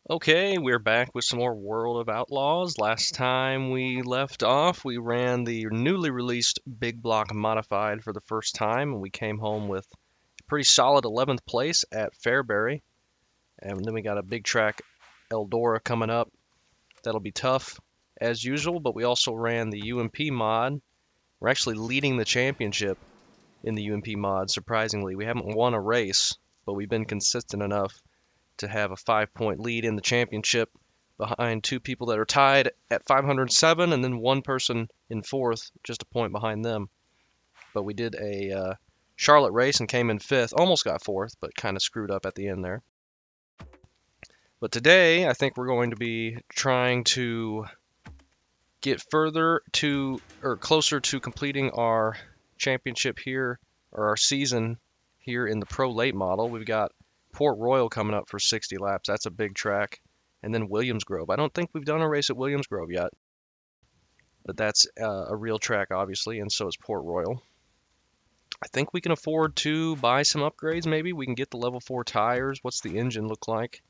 Okay, we're back with some more World of Outlaws. Last time we left off, we ran the newly released Big Block Modified for the first time, and we came home with a pretty solid 11th place at Fairbury. And then we got a big track, Eldora, coming up. That'll be tough, as usual, but we also ran the UMP mod. We're actually leading the championship in the UMP mod, surprisingly. We haven't won a race, but we've been consistent enough to have a 5-point lead in the championship behind two people that are tied at 507 and then one person in fourth, just a point behind them. But we did a Charlotte race and came in fifth, almost got fourth, but kind of screwed up at the end there. But today, I think we're going to be trying to get further to or closer to completing our championship here, or our season here in the Pro Late model. We've got Port Royal coming up for 60 laps. That's a big track. And then Williams Grove. I don't think we've done a race at Williams Grove yet, but that's a real track, obviously, and so is Port Royal. I think we can afford to buy some upgrades, maybe. We can get the level 4 tires. What's the engine look like?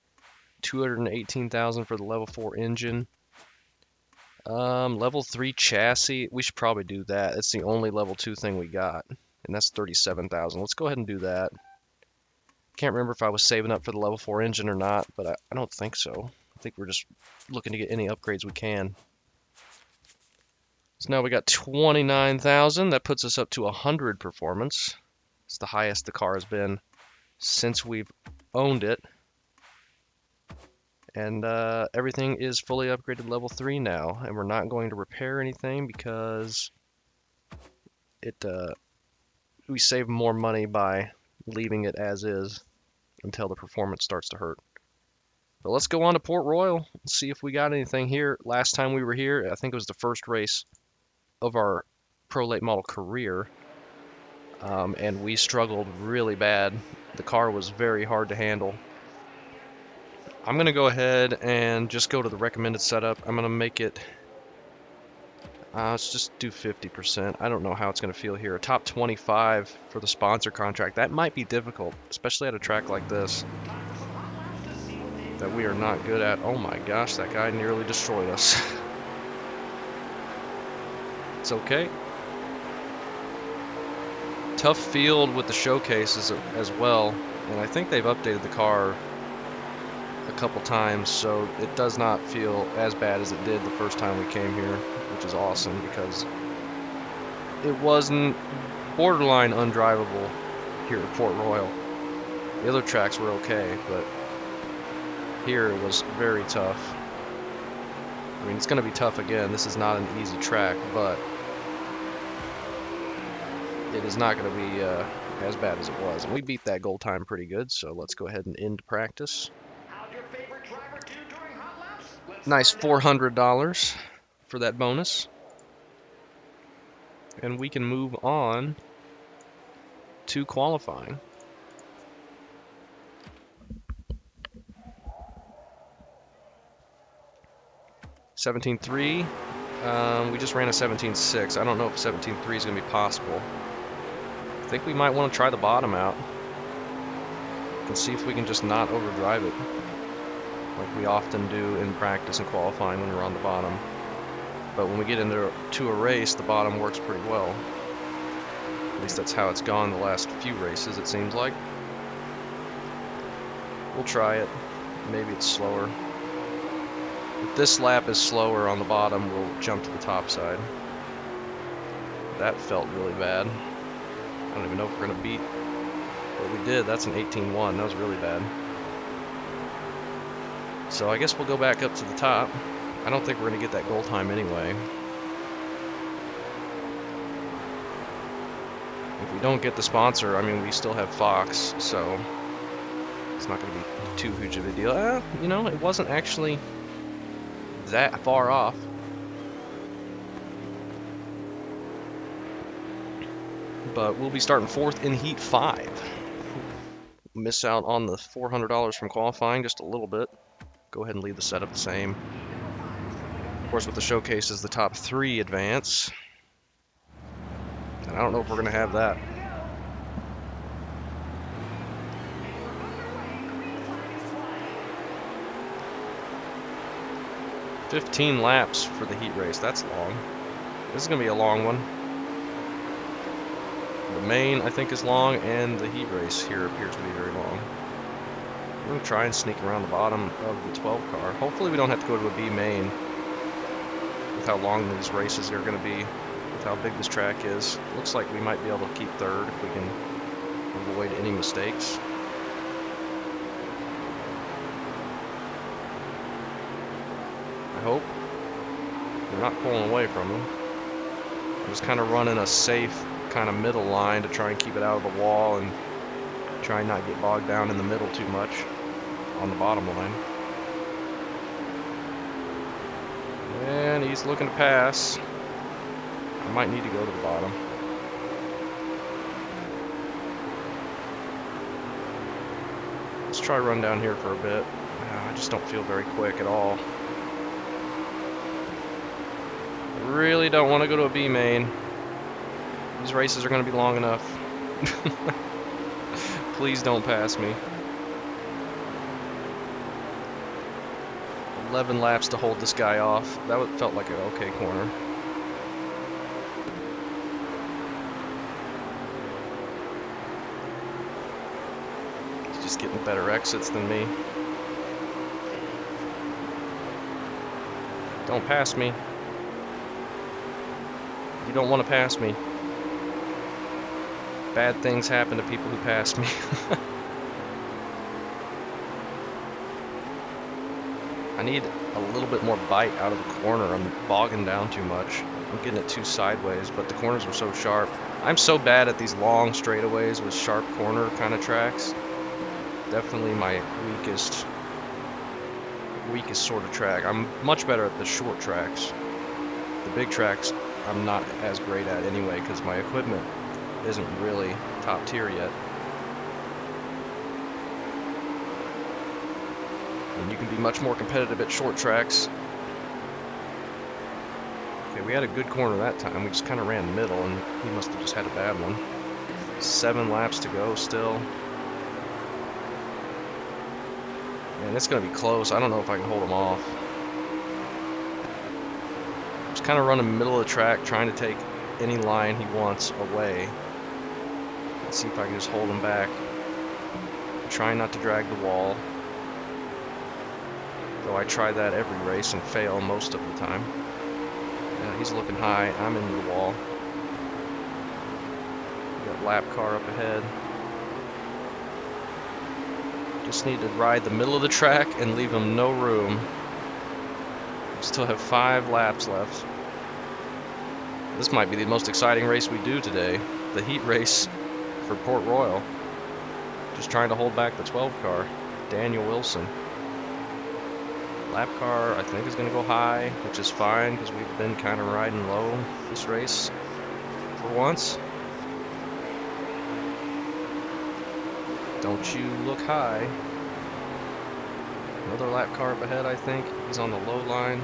218,000 for the level 4 engine. Level 3 chassis. We should probably do that. It's the only level 2 thing we got, and that's 37,000. Let's go ahead and do that. Can't remember if I was saving up for the level 4 engine or not, but I don't think so. I think we're just looking to get any upgrades we can. So now we got 29,000. That puts us up to 100 performance. It's the highest the car has been since we've owned it. And everything is fully upgraded level 3 now. And we're not going to repair anything because we save more money by leaving it as is until the performance starts to hurt. But let's go on to Port Royal and see if we got anything here. Last time we were here, I think it was the first race of our Pro Late Model career, and we struggled really bad. The car was very hard to handle. I'm going to go ahead and just go to the recommended setup. I'm going to make it, let's just do 50%. I don't know how it's going to feel here. A top 25 for the sponsor contract. That might be difficult, especially at a track like this that we are not good at. Oh my gosh, that guy nearly destroyed us. It's okay. Tough field with the showcases as well, and I think they've updated the car a couple times, so it does not feel as bad as it did the first time we came here, which is awesome because it wasn't borderline undrivable here at Port Royal. The other tracks were okay, but here it was very tough. I mean, it's going to be tough again. This is not an easy track, but it is not going to be as bad as it was. And we beat that goal time pretty good, so let's go ahead and end practice. Nice $400 for that bonus. And we can move on to qualifying. $17.3. We just ran a 17.6. I don't know if 17.3 is going to be possible. I think we might want to try the bottom out and see if we can just not overdrive it like we often do in practice and qualifying when we're on the bottom. But when we get into a race, the bottom works pretty well. At least that's how it's gone the last few races, it seems like. We'll try it. Maybe it's slower. If this lap is slower on the bottom, we'll jump to the top side. That felt really bad. I don't even know if we're going to beat what we did. That's an 18.1. That was really bad. So I guess we'll go back up to the top. I don't think we're going to get that goal time anyway. If we don't get the sponsor, I mean, we still have Fox, so it's not going to be too huge of a deal. You know, it wasn't actually that far off. But we'll be starting fourth in Heat 5. Miss out on the $400 from qualifying just a little bit. Go ahead and leave the setup the same. Of course, with the showcases, the top 3 advance. And I don't know if we're going to have that. 15 laps for the heat race. That's long. This is going to be a long one. The main, I think, is long, and the heat race here appears to be very long. I'm going to try and sneak around the bottom of the 12 car. Hopefully we don't have to go to a B main with how long these races are going to be, with how big this track is. Looks like we might be able to keep third if we can avoid any mistakes. I hope. We're not pulling away from them. I'm just kind of running a safe kind of middle line to try and keep it out of the wall and try and not get bogged down in the middle too much on the bottom line. And he's looking to pass. I might need to go to the bottom. Let's try run down here for a bit. I just don't feel very quick at all. I really don't want to go to a B main. These races are going to be long enough. Please don't pass me. 11 laps to hold this guy off. That felt like an okay corner. He's just getting better exits than me. Don't pass me. You don't want to pass me. Bad things happen to people who pass me. I need a little bit more bite out of the corner. I'm bogging down too much. I'm getting it too sideways, but the corners were so sharp. I'm so bad at these long straightaways with sharp corner kind of tracks. Definitely my weakest sort of track. I'm much better at the short tracks. The big tracks I'm not as great at anyway because my equipment isn't really top tier yet. And you can be much more competitive at short tracks. Okay, we had a good corner that time. We just kind of ran middle, and he must have just had a bad one. 7 laps to go still. Man, it's going to be close. I don't know if I can hold him off. Just kind of running middle of the track, trying to take any line he wants away. Let's see if I can just hold him back. Trying not to drag the wall. Though I try that every race and fail most of the time. Yeah, he's looking high. I'm into the wall. Got lap car up ahead. Just need to ride the middle of the track and leave him no room. Still have 5 laps left. This might be the most exciting race we do today. The heat race for Port Royal. Just trying to hold back the 12 car. Daniel Wilson. Lap car, I think, is going to go high, which is fine because we've been kind of riding low this race for once. Don't you look high. Another lap car up ahead, I think. He's on the low line.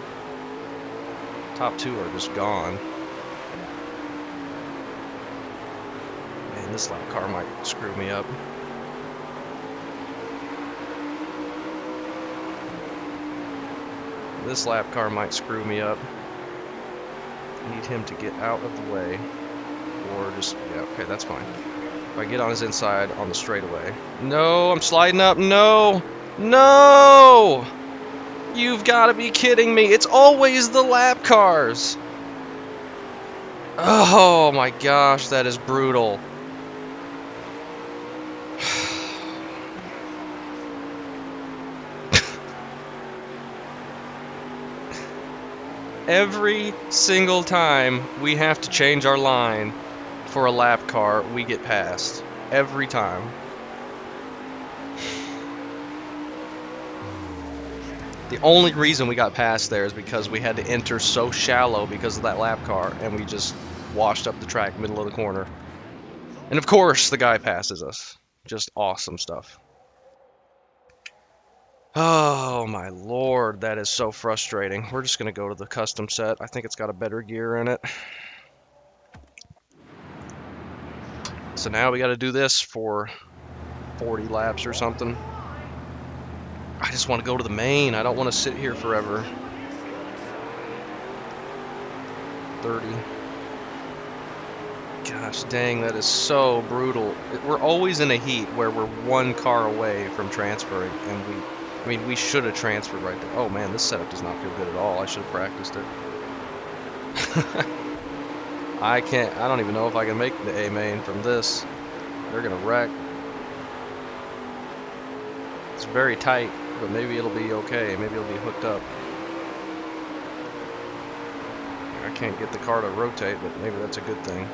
Top 2 are just gone. Man, this lap car might screw me up. This lap car might screw me up. I need him to get out of the way. Or just, yeah, okay, that's fine. If I get on his inside on the straightaway. No, I'm sliding up. No! No! You've got to be kidding me. It's always the lap cars. Oh my gosh, that is brutal. Every single time we have to change our line for a lap car, we get passed. Every time. The only reason we got past there is because we had to enter so shallow because of that lap car, and we just washed up the track, middle of the corner. And of course, the guy passes us. Just awesome stuff. Oh my lord, that is so frustrating. We're just going to go to the custom set. I think it's got a better gear in it. So now we got to do this for 40 laps or something. I just want to go to the main. I don't want to sit here forever. 30. Gosh dang, that is so brutal. We're always in a heat where we're one car away from transferring, and I mean, we should have transferred right there. Oh man, this setup does not feel good at all. I should have practiced it. I don't even know if I can make the A main from this. They're gonna wreck. It's very tight, but maybe it'll be okay. Maybe it'll be hooked up. I can't get the car to rotate, but maybe that's a good thing.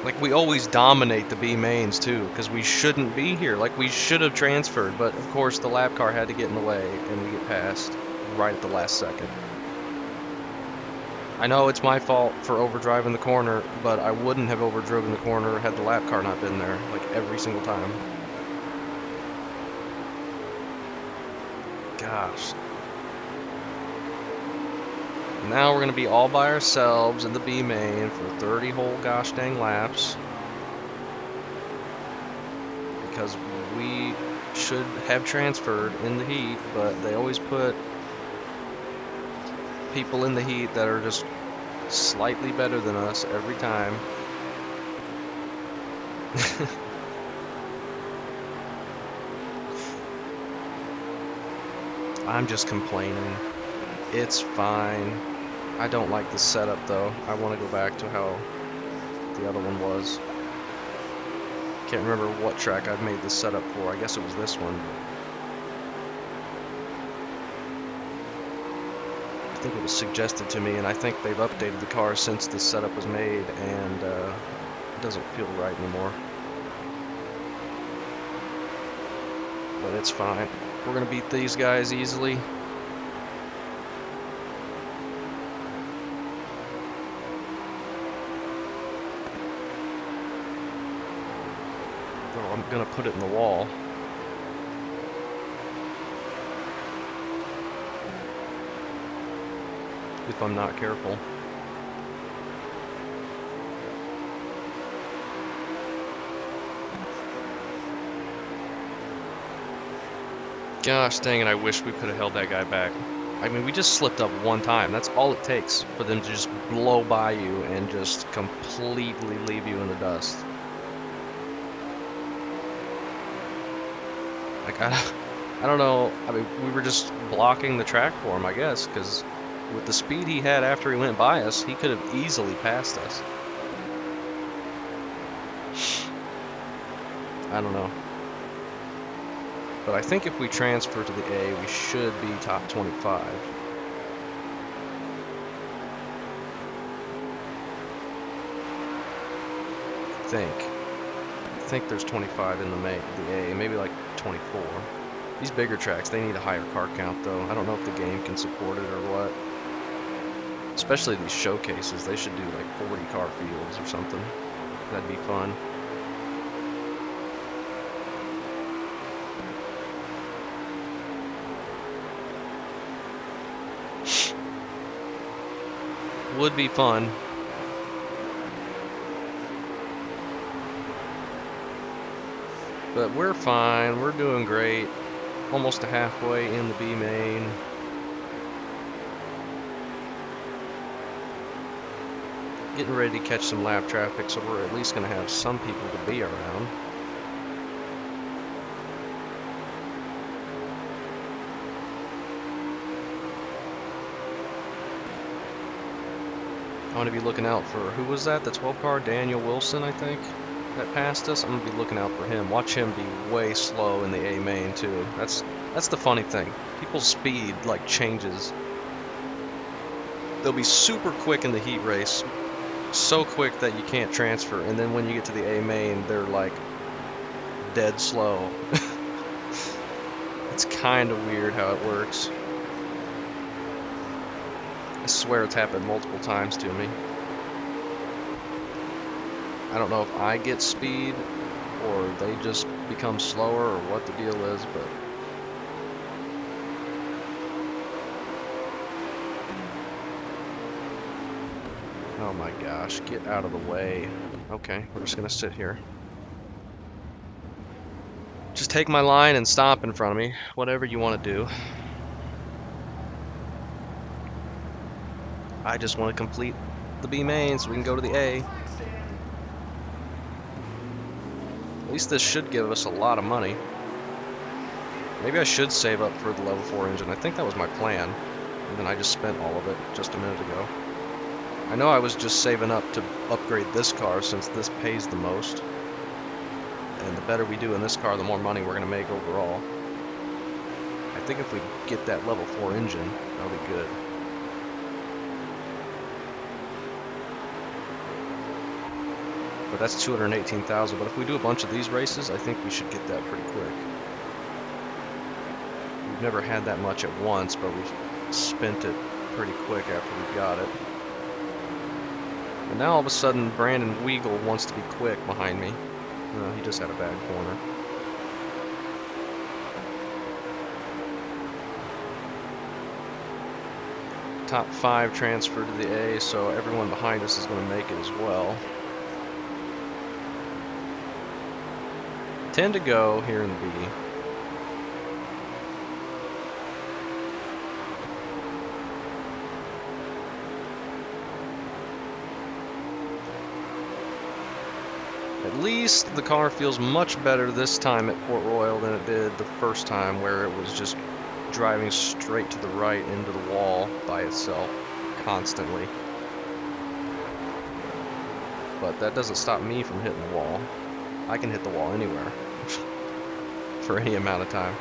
Like, we always dominate the B mains too, because we shouldn't be here. Like, we should have transferred, but of course the lap car had to get in the way, and we get passed right at the last second. I know it's my fault for overdriving the corner, but I wouldn't have overdriven the corner had the lap car not been there, like every single time. Gosh. Now we're going to be all by ourselves in the B main for 30 whole gosh dang laps. Because we should have transferred in the heat, but they always put people in the heat that are just slightly better than us every time. I'm just complaining. It's fine. I don't like the setup though. I want to go back to how the other one was. Can't remember what track I've made this setup for. I guess it was this one. I think it was suggested to me, and I think they've updated the car since this setup was made, and it doesn't feel right anymore. But it's fine. We're gonna beat these guys easily. Oh, I'm gonna put it in the wall. If I'm not careful. Gosh dang it, I wish we could have held that guy back. I mean, we just slipped up one time. That's all it takes for them to just blow by you and just completely leave you in the dust. Like, I don't know. I mean, we were just blocking the track for him, I guess, because with the speed he had after he went by us, he could have easily passed us. I don't know. But I think if we transfer to the A, we should be top 25. I think there's 25 in the A, maybe like 24. These bigger tracks, they need a higher car count though. I don't know if the game can support it or what. Especially these showcases, they should do like 40 car fields or something. That'd be fun. Would be fun. But we're fine, we're doing great. Almost halfway in the B main. Getting ready to catch some lap traffic, so we're at least going to have some people to be around. I want to be looking out for, who was that? The 12 car, Daniel Wilson, I think, that passed us. I'm going to be looking out for him. Watch him be way slow in the A main too. That's the funny thing. People's speed like changes. They'll be super quick in the heat race, so quick that you can't transfer, and then when you get to the A main, they're like dead slow. It's kind of weird how it works. I swear it's happened multiple times to me. I don't know if I get speed or they just become slower or what the deal is, but oh my gosh, get out of the way. Okay, we're just gonna sit here. Just take my line and stop in front of me, whatever you want to do. I just want to complete the B main so we can go to the A. At least this should give us a lot of money. Maybe I should save up for the level 4 engine. I think that was my plan. And then I just spent all of it just a minute ago. I know I was just saving up to upgrade this car since this pays the most. And the better we do in this car, the more money we're going to make overall. I think if we get that level 4 engine, that'll be good. But that's 218,000. But if we do a bunch of these races, I think we should get that pretty quick. We've never had that much at once, but we've spent it pretty quick after we got it. And now all of a sudden, Brandon Weagle wants to be quick behind me. No, he just had a bad corner. Top 5 transfer to the A, so everyone behind us is going to make it as well. 10 to go here in the B. At least the car feels much better this time at Port Royal than it did the first time, where it was just driving straight to the right into the wall by itself constantly. But that doesn't stop me from hitting the wall. I can hit the wall anywhere for any amount of time.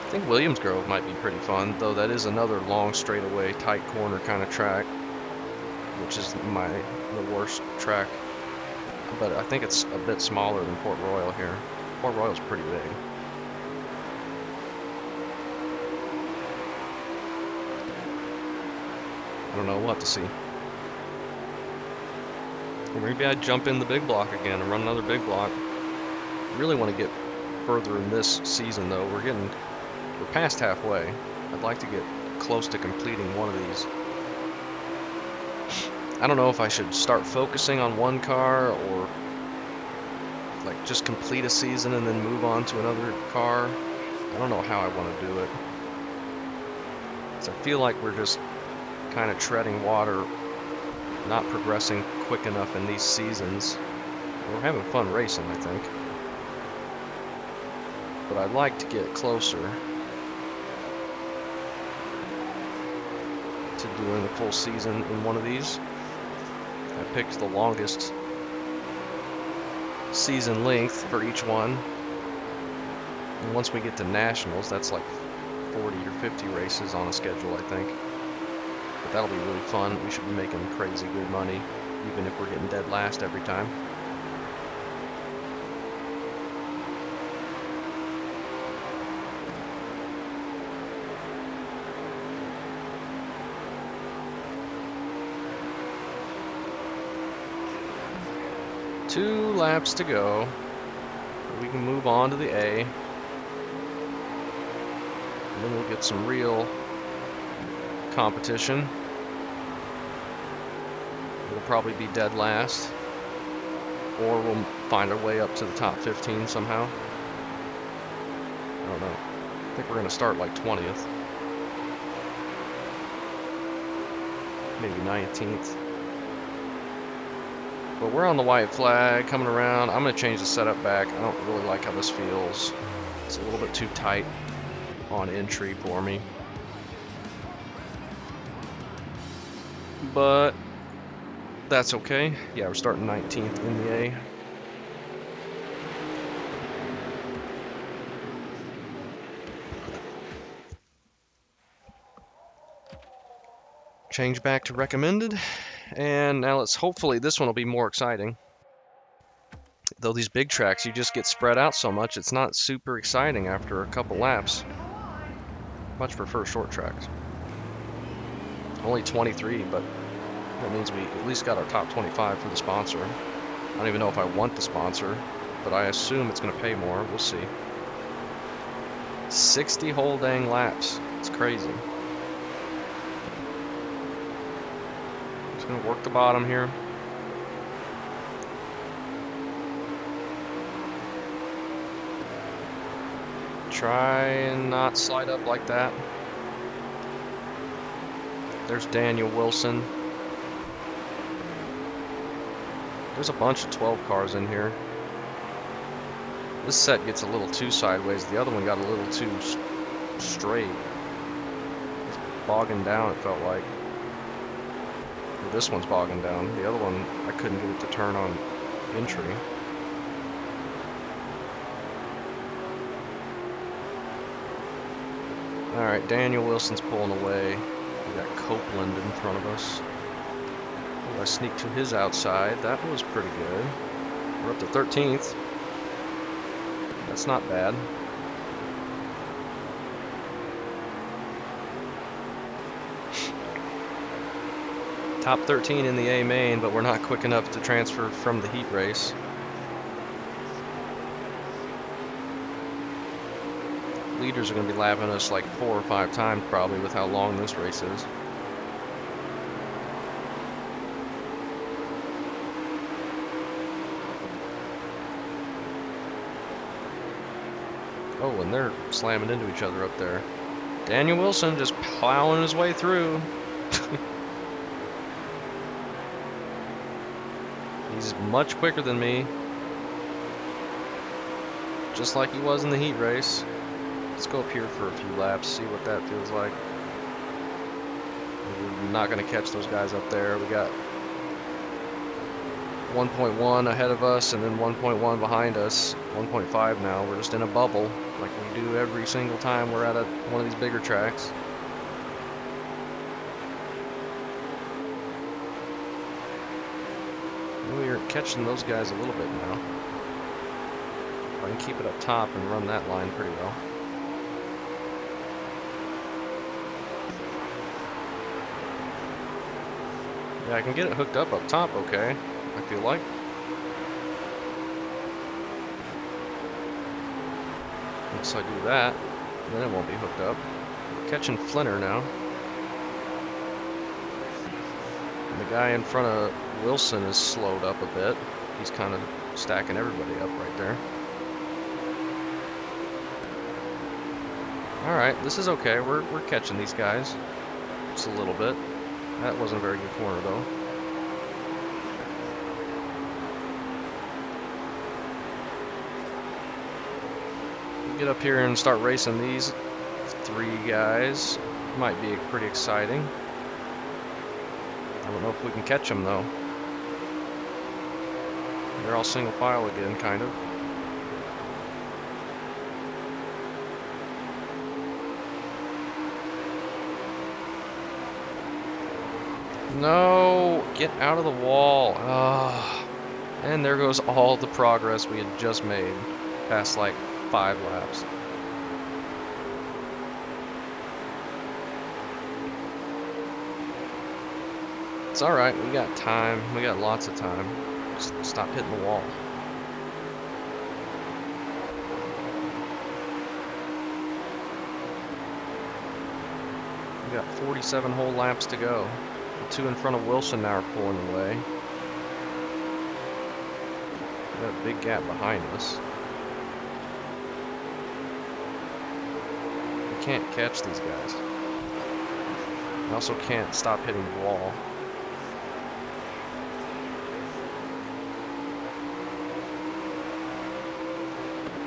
I think Williams Grove might be pretty fun, though that is another long straightaway, tight corner kind of track, which is the worst track. But I think it's a bit smaller than Port Royal here. Port Royal's pretty big. I don't know, we'll have to see. Or maybe I'd jump in the big block again and run another big block. I really want to get further in this season though. We're past halfway. I'd like to get close to completing one of these. I don't know if I should start focusing on one car or like just complete a season and then move on to another car. I don't know how I want to do it. So I feel like we're just kind of treading water, not progressing quick enough in these seasons. We're having fun racing, I think. But I'd like to get closer to doing a full season in one of these. I picked the longest season length for each one. And once we get to nationals, that's like 40 or 50 races on a schedule, I think. But that'll be really fun. We should be making crazy good money, even if we're getting dead last every time. Two laps to go. We can move on to the A. And then we'll get some real competition. We'll probably be dead last. Or we'll find our way up to the top 15 somehow. I don't know. I think we're going to start like 20th. Maybe 19th. But we're on the white flag coming around. I'm going to change the setup back. I don't really like how this feels. It's a little bit too tight on entry for me. But that's okay. Yeah, we're starting 19th in the A. Change back to recommended. And now let's hopefully this one will be more exciting. Though these big tracks, you just get spread out so much, it's not super exciting after a couple laps. Much prefer short tracks. Only 23, but that means we at least got our top 25 for the sponsor. I don't even know if I want the sponsor, but I assume it's going to pay more. We'll see. 60 whole dang laps. It's crazy. Just going to work the bottom here. Try and not slide up like that. There's Daniel Wilson. There's a bunch of 12 cars in here. This set gets a little too sideways. The other one got a little too straight. It's bogging down, it felt like. This one's bogging down. The other one, I couldn't get it to turn on entry. Alright, Daniel Wilson's pulling away. We got Copeland in front of us. Oh, I sneaked to his outside. That was pretty good. We're up to 13th. That's not bad. Top 13 in the A main, but we're not quick enough to transfer from the heat race. Leaders are going to be lapping us like 4 or 5 times probably with how long this race is. Oh, and they're slamming into each other up there. Daniel Wilson just plowing his way through. He's much quicker than me. Just like he was in the heat race. Let's go up here for a few laps, see what that feels like. We're not going to catch those guys up there. We got 1.1 ahead of us and then 1.1 behind us. 1.5 now. We're just in a bubble like we do every single time we're at one of these bigger tracks. We're catching those guys a little bit now. I can keep it up top and run that line pretty well. Yeah, I can get it hooked up top okay, I feel like. Once I do that, then it won't be hooked up. Catching Flinner now. And the guy in front of Wilson is slowed up a bit. He's kind of stacking everybody up right there. Alright, this is okay. We're catching these guys. Just a little bit. That wasn't a very good corner though. Get up here and start racing these 3 guys. Might be pretty exciting. I don't know if we can catch them though. They're all single file again, kind of. No! Get out of the wall. Oh. And there goes all the progress we had just made. Past like 5 laps. It's alright, we got time. We got lots of time. Just stop hitting the wall. We got 47 whole laps to go. The 2 in front of Wilson now are pulling away. We got a big gap behind us. We can't catch these guys. We also can't stop hitting the wall.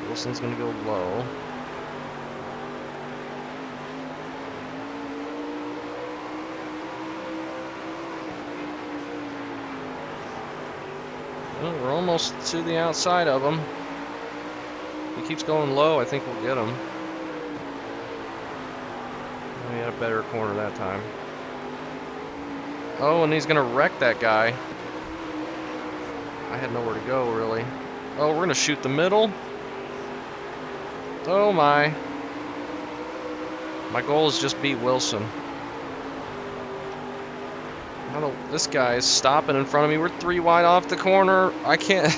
Wilson's gonna go low. Well, we're almost to the outside of him. If he keeps going low, I think we'll get him. We had a better corner that time. Oh, and he's gonna wreck that guy. I had nowhere to go, really. Oh, we're gonna shoot the middle. Oh my. My goal is just beat Wilson. I don't, this guy is stopping in front of me. We're 3 wide off the corner. I can't.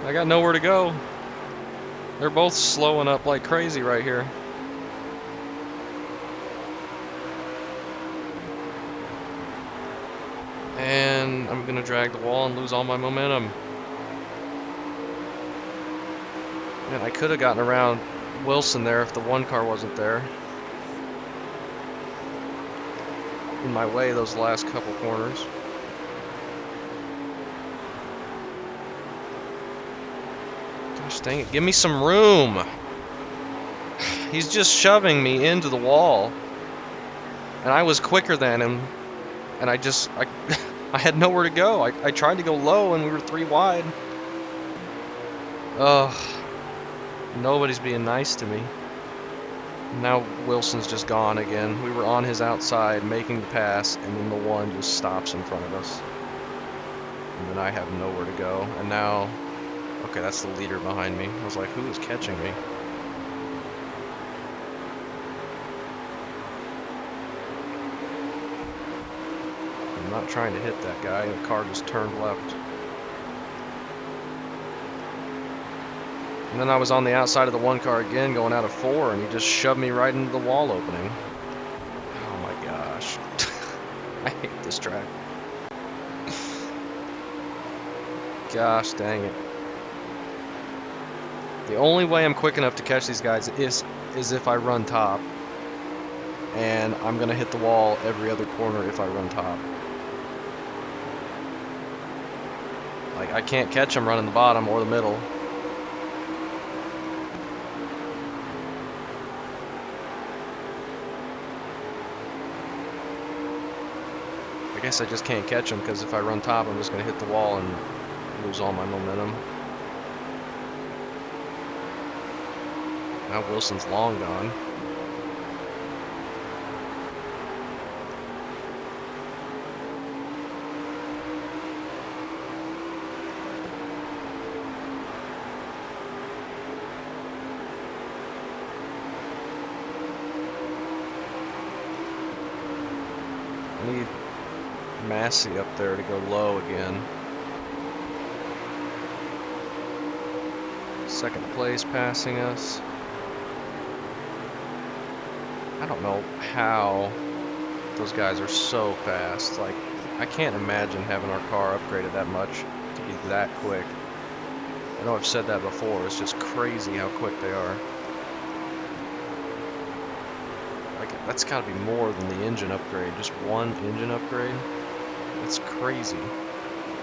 I got nowhere to go. They're both slowing up like crazy right here. And I'm gonna drag the wall and lose all my momentum. Man, I could have gotten around Wilson there if the one car wasn't there. In my way those last couple corners. Gosh dang it, give me some room! He's just shoving me into the wall. And I was quicker than him. And I I had nowhere to go. I tried to go low and we were 3 wide. Ugh. Nobody's being nice to me. Now Wilson's just gone again. We were on his outside making the pass, and then the one just stops in front of us. And then I have nowhere to go. And now, okay, that's the leader behind me. I was like, who is catching me? I'm not trying to hit that guy. The car just turned left. And then I was on the outside of the one car again, going out of 4, and he just shoved me right into the wall opening. Oh my gosh. I hate this track. Gosh dang it. The only way I'm quick enough to catch these guys is if I run top. And I'm going to hit the wall every other corner if I run top. Like, I can't catch them running the bottom or the middle. I guess I just can't catch them because if I run top, I'm just going to hit the wall and lose all my momentum. Now Wilson's long gone. I need Massey up there to go low again. Second place passing us. I don't know how those guys are so fast. Like, I can't imagine having our car upgraded that much to be that quick. I know I've said that before, it's just crazy how quick they are. Like, that's gotta be more than the engine upgrade, just one engine upgrade. That's crazy.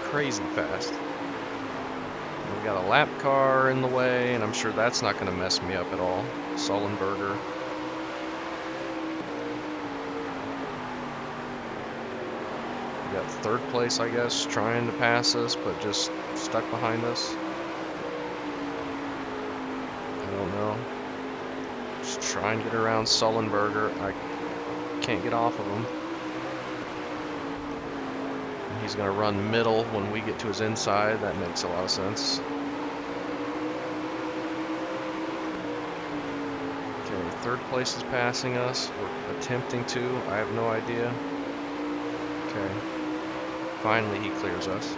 Crazy fast. And we got a lap car in the way, and I'm sure that's not gonna mess me up at all. Sullenberger. Got 3rd place, I guess, trying to pass us, but just stuck behind us. I don't know. Just trying to get around Sullenberger. I can't get off of him. And he's going to run middle when we get to his inside. That makes a lot of sense. Okay, 3rd place is passing us. We're attempting to. I have no idea. Okay. Finally, he clears us.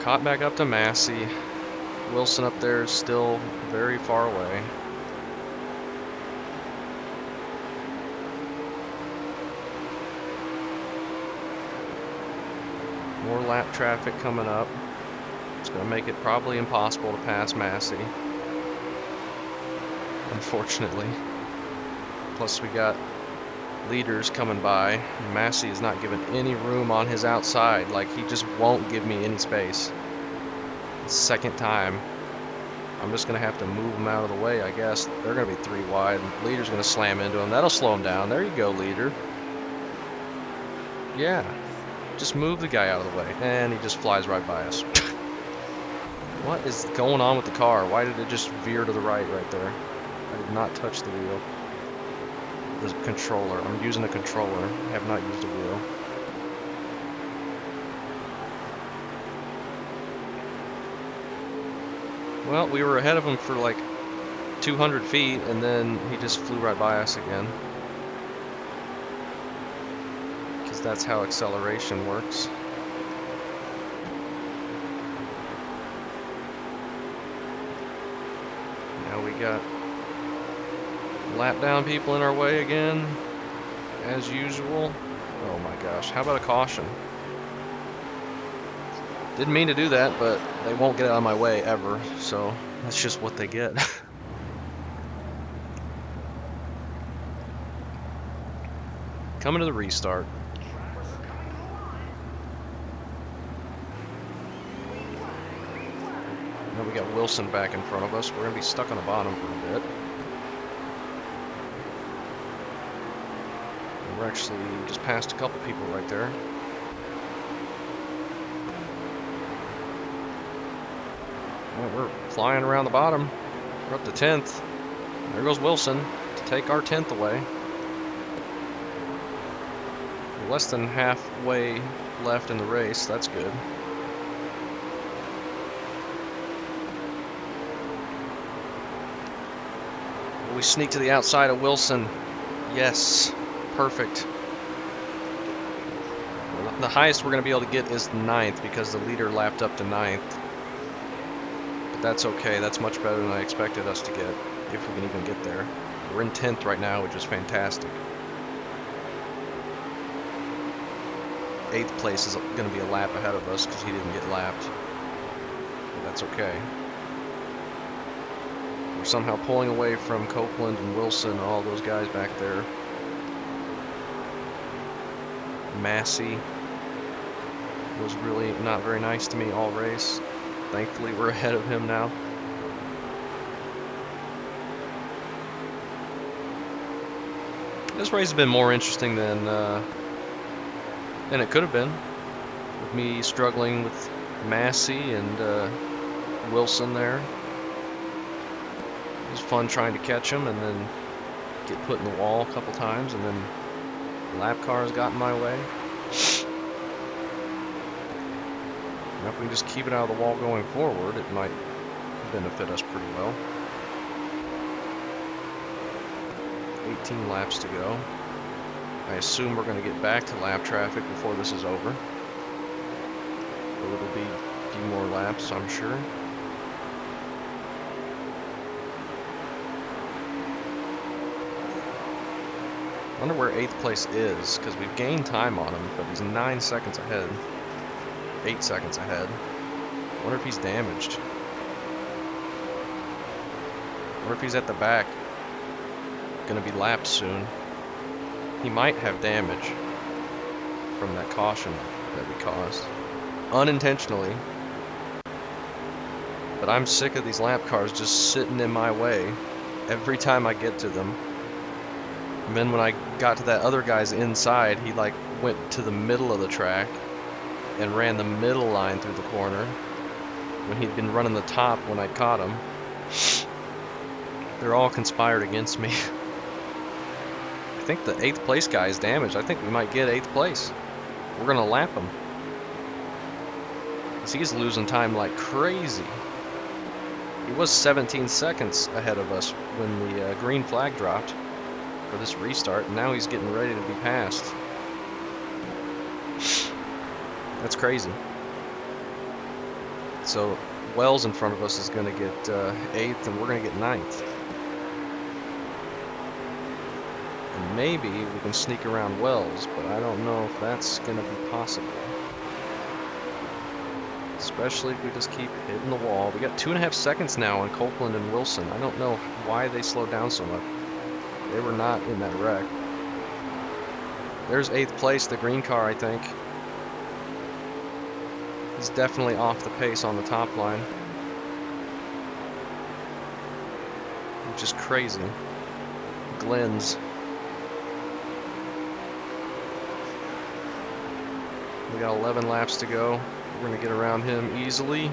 Caught back up to Massey. Wilson up there is still very far away. More lap traffic coming up. It's going to make it probably impossible to pass Massey. Unfortunately. Plus we got leaders coming by. Massey is not giving any room on his outside. Like, he just won't give me any space. Second time. I'm just going to have to move him out of the way, I guess. They're going to be 3 wide. Leader's going to slam into him. That'll slow him down. There you go, leader. Yeah. Just move the guy out of the way. And he just flies right by us. What is going on with the car? Why did it just veer to the right there? I did not touch the wheel. The controller. I'm using a controller. I have not used a wheel. Well, we were ahead of him for like 200 feet, and then he just flew right by us again. Because that's how acceleration works. Now we got lap down people in our way again, as usual. Oh my gosh, how about a caution? Didn't mean to do that, but they won't get out of my way ever, so that's just what they get. Coming to the restart. Now we got Wilson back in front of us. We're going to be stuck on the bottom for a bit. And we're actually just past a couple people right there. Well, we're flying around the bottom. We're up to 10th. There goes Wilson to take our 10th away. We're less than halfway left in the race. That's good. We sneak to the outside of Wilson. Yes, perfect. The highest we're going to be able to get is 9th because the leader lapped up to 9th. But that's okay. That's much better than I expected us to get, if we can even get there. We're in 10th right now, which is fantastic. 8th place is going to be a lap ahead of us because he didn't get lapped. But that's okay. We're somehow pulling away from Copeland and Wilson, all those guys back there. Massey was really not very nice to me all race. Thankfully, we're ahead of him now. This race has been more interesting than it could have been, with me struggling with Massey and Wilson there. It was fun trying to catch him and then get put in the wall a couple times, and then lap cars got in my way. Now if we can just keep it out of the wall going forward, it might benefit us pretty well. 18 laps to go. I assume we're going to get back to lap traffic before this is over. But it'll be a few more laps, I'm sure. I wonder where 8th place is, because we've gained time on him, but he's 9 seconds ahead. 8 seconds ahead. I wonder if he's damaged. Or if he's at the back. Gonna be lapped soon. He might have damage from that caution that we caused. Unintentionally. But I'm sick of these lap cars just sitting in my way every time I get to them. And then when I got to that other guy's inside, he like went to the middle of the track and ran the middle line through the corner when he'd been running the top when I caught him. They're all conspired against me. I think the 8th place guy is damaged. I think we might get 8th place. We're gonna lap him. 'Cause he's losing time like crazy. He was 17 seconds ahead of us when the green flag dropped for this restart, and now he's getting ready to be passed. That's crazy. So Wells in front of us is going to get 8th, and we're going to get 9th. And maybe we can sneak around Wells, but I don't know if that's going to be possible. Especially if we just keep hitting the wall. We got 2.5 seconds now on Copeland and Wilson. I don't know why they slowed down so much. They were not in that wreck. There's 8th place, the green car, I think. He's definitely off the pace on the top line. Which is crazy. Glenn's. We got 11 laps to go. We're going to get around him easily.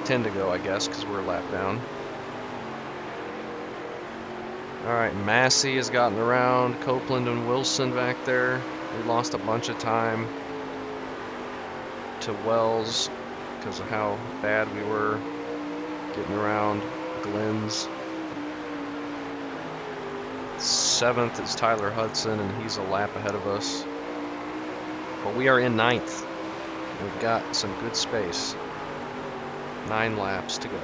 10 to go, I guess, because we're a lap down. Alright, Massey has gotten around Copeland and Wilson back there. We lost a bunch of time to Wells because of how bad we were getting around Glenn's. 7th is Tyler Hudson, and he's a lap ahead of us. But we are in 9th. We've got some good space. 9 laps to go.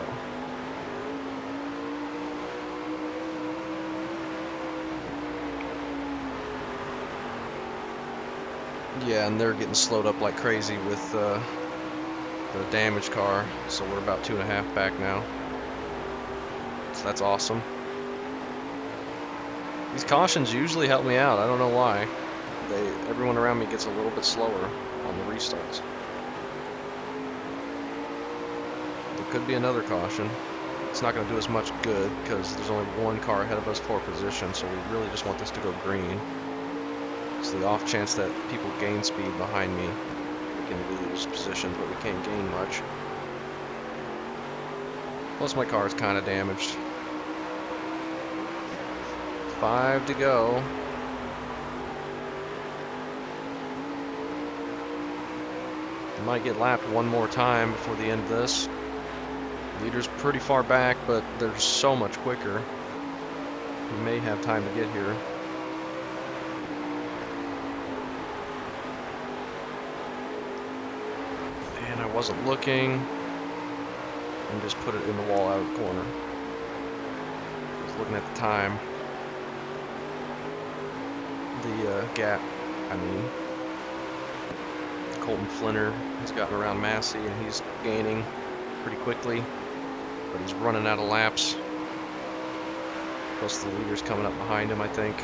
Yeah, and they're getting slowed up like crazy with the damaged car, so we're about 2.5 back now. So that's awesome. These cautions usually help me out. I don't know why. Everyone around me gets a little bit slower on the restarts. There could be another caution. It's not going to do us much good because there's only one car ahead of us for position, so we really just want this to go green. So the off chance that people gain speed behind me, we can lose positions, but we can't gain much. Plus my car is kind of damaged. 5 to go. I might get lapped one more time before the end of this. Leader's pretty far back, but they're so much quicker. We may have time to get here. And I wasn't looking. And just put it in the wall out of the corner. I was looking at the time. The gap, I mean. Colton Flinner has gotten around Massey and he's gaining pretty quickly, but he's running out of laps. Plus the leader's coming up behind him, I think.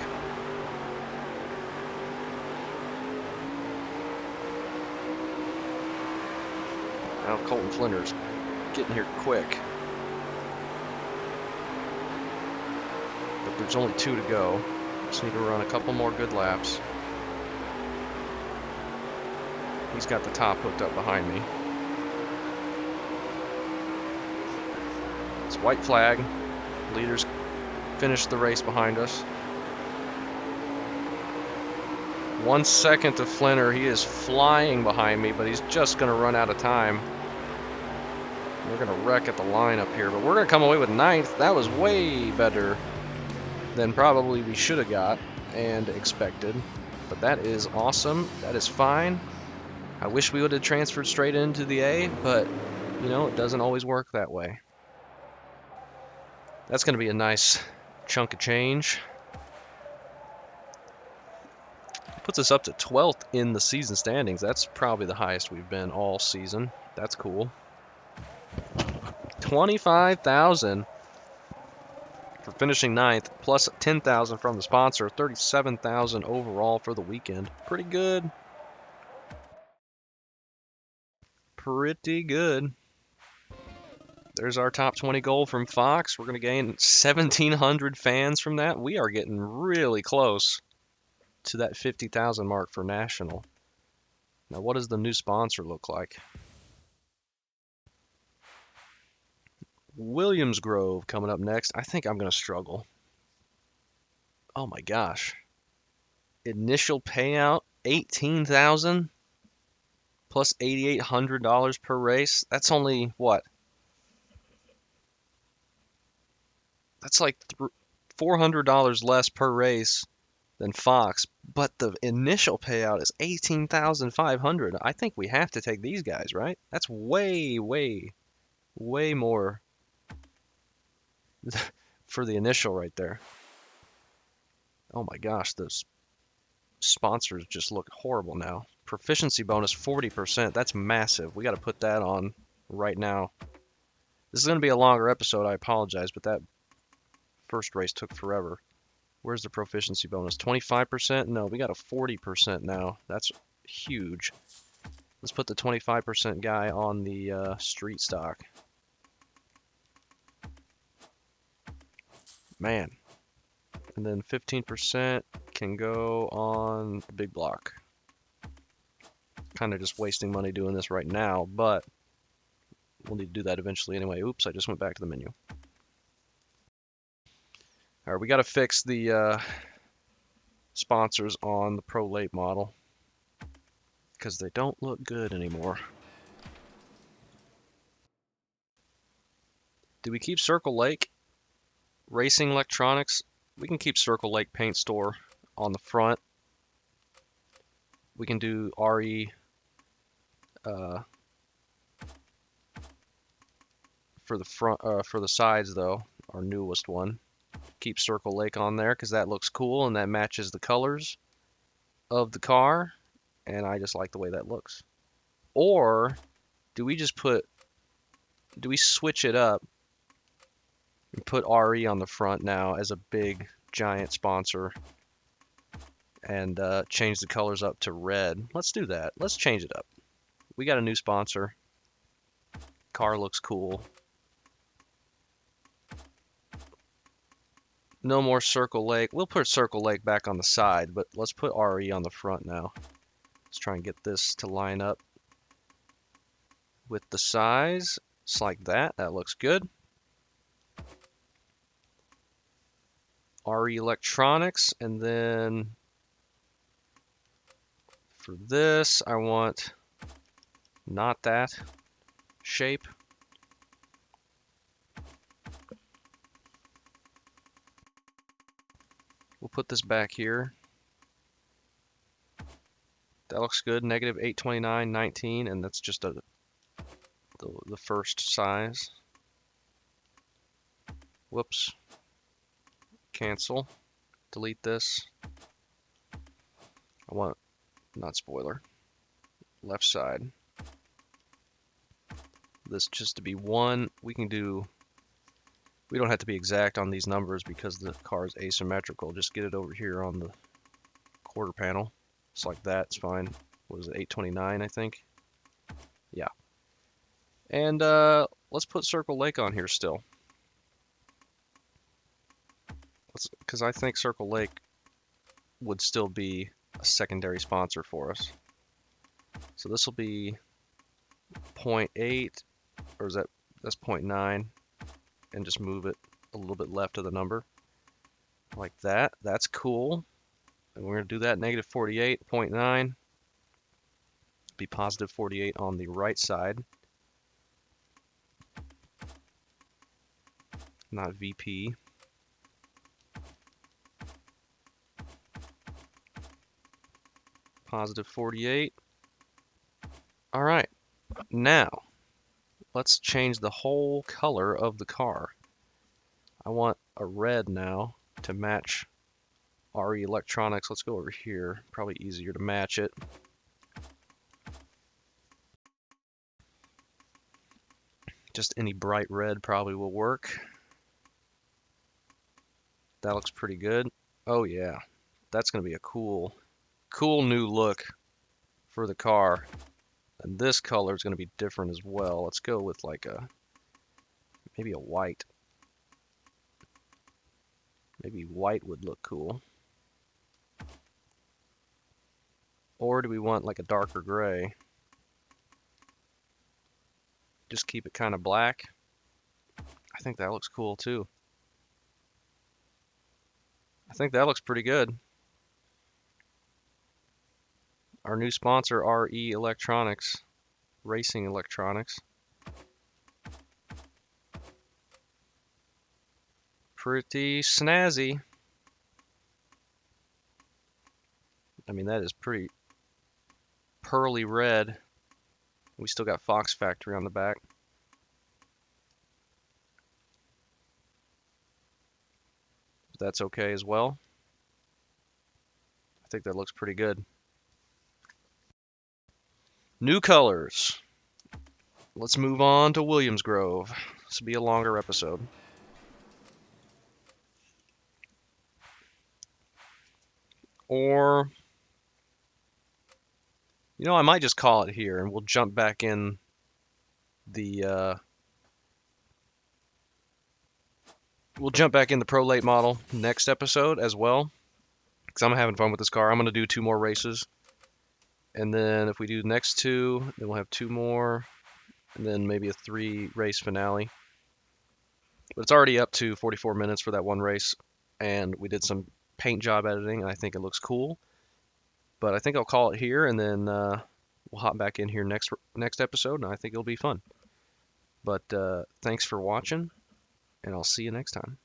Now Colton Flinner's getting here quick. But there's only 2 to go. Just need to run a couple more good laps. He's got the top hooked up behind me. It's white flag. Leaders finished the race behind us. 1 second to Flinner. He is flying behind me, but he's just going to run out of time. We're going to wreck at the line up here, but we're going to come away with 9th. That was way better than probably we should have got and expected. But that is awesome. That is fine. I wish we would have transferred straight into the A, but, you know, it doesn't always work that way. That's going to be a nice chunk of change. Puts us up to 12th in the season standings. That's probably the highest we've been all season. That's cool. 25,000 for finishing 9th, plus 10,000 from the sponsor. 37,000 overall for the weekend. Pretty good. Pretty good. There's our top 20 goal from Fox. We're going to gain 1,700 fans from that. We are getting really close to that 50,000 mark for national. Now, what does the new sponsor look like? Williams Grove coming up next. I think I'm going to struggle. Oh my gosh. Initial payout, 18,000 plus $8,800 per race. That's only what? That's like $400 less per race than Fox, but the initial payout is 18,500. I think we have to take these guys, right? That's way, way, way more for the initial right there. Oh my gosh, those sponsors just look horrible now. Proficiency bonus 40%. That's massive. We got to put that on right now. This is going to be a longer episode. I apologize, but that first race took forever. Where's the proficiency bonus? 25%? No, we got a 40% now. That's huge. Let's put the 25% guy on the street stock. Man. And then 15% can go on the big block. Kind of just wasting money doing this right now, but we'll need to do that eventually anyway. Oops, I just went back to the menu. All right, we got to fix the sponsors on the Pro Late model because they don't look good anymore. Do we keep Circle Lake Racing Electronics? We can keep Circle Lake Paint Store on the front. We can do RE for the front, for the sides though. Our newest one. Keep Circle Lake on there because that looks cool and that matches the colors of the car. and I just like the way that looks. Or do we just put, do we switch it up and put RE on the front now as a big giant sponsor and change the colors up to red? Let's do that. Let's change it up. We got a new sponsor. Car looks cool. No more Circle Lake. We'll put Circle Lake back on the side, but let's put RE on the front now. Let's try and get this to line up with the size. It's like that. That looks good. RE Electronics, and then for this, I want not that shape. We'll put this back here. That looks good. Negative 829, 19, and that's just the first size. Whoops. Cancel. Delete this. I want, not spoiler, left side. This just to be 1. We can do, we don't have to be exact on these numbers because the car is asymmetrical. Just get it over here on the quarter panel. Just like that, it's fine. What is it, 829, I think? Yeah. And let's put Circle Lake on here still. Because I think Circle Lake would still be a secondary sponsor for us. So this will be 0.8, or is that's 0.9, and just move it a little bit left of the number. Like that. That's cool. And we're going to do that, negative 48, 0.9. Be positive 48 on the right side. Not VP. Positive 48. All right, now let's change the whole color of the car. I want a red now to match RE Electronics. Let's go over here. Probably easier to match it. Just any bright red probably will work. That looks pretty good. Oh yeah, that's gonna be a cool new look for the car. And this color is gonna be different as well. Let's go with like maybe a white. Maybe white would look cool. Or do we want like a darker gray? Just keep it kind of black. I think that looks cool too. I think that looks pretty good. Our new sponsor, RE Electronics, Racing Electronics. Pretty snazzy. I mean, that is pretty pearly red. We still got Fox Factory on the back. That's okay as well. I think that looks pretty good. New colors. Let's move on to Williams Grove. This will be a longer episode. Or, you know, I might just call it here and we'll jump back in the Pro Late model next episode as well. Because I'm having fun with this car. I'm going to do 2 more races. And then if we do the next 2, then we'll have 2 more. And then maybe a 3 race finale. But it's already up to 44 minutes for that one race. And we did some paint job editing, and I think it looks cool. But I think I'll call it here, and then we'll hop back in here next episode, and I think it'll be fun. But thanks for watching, and I'll see you next time.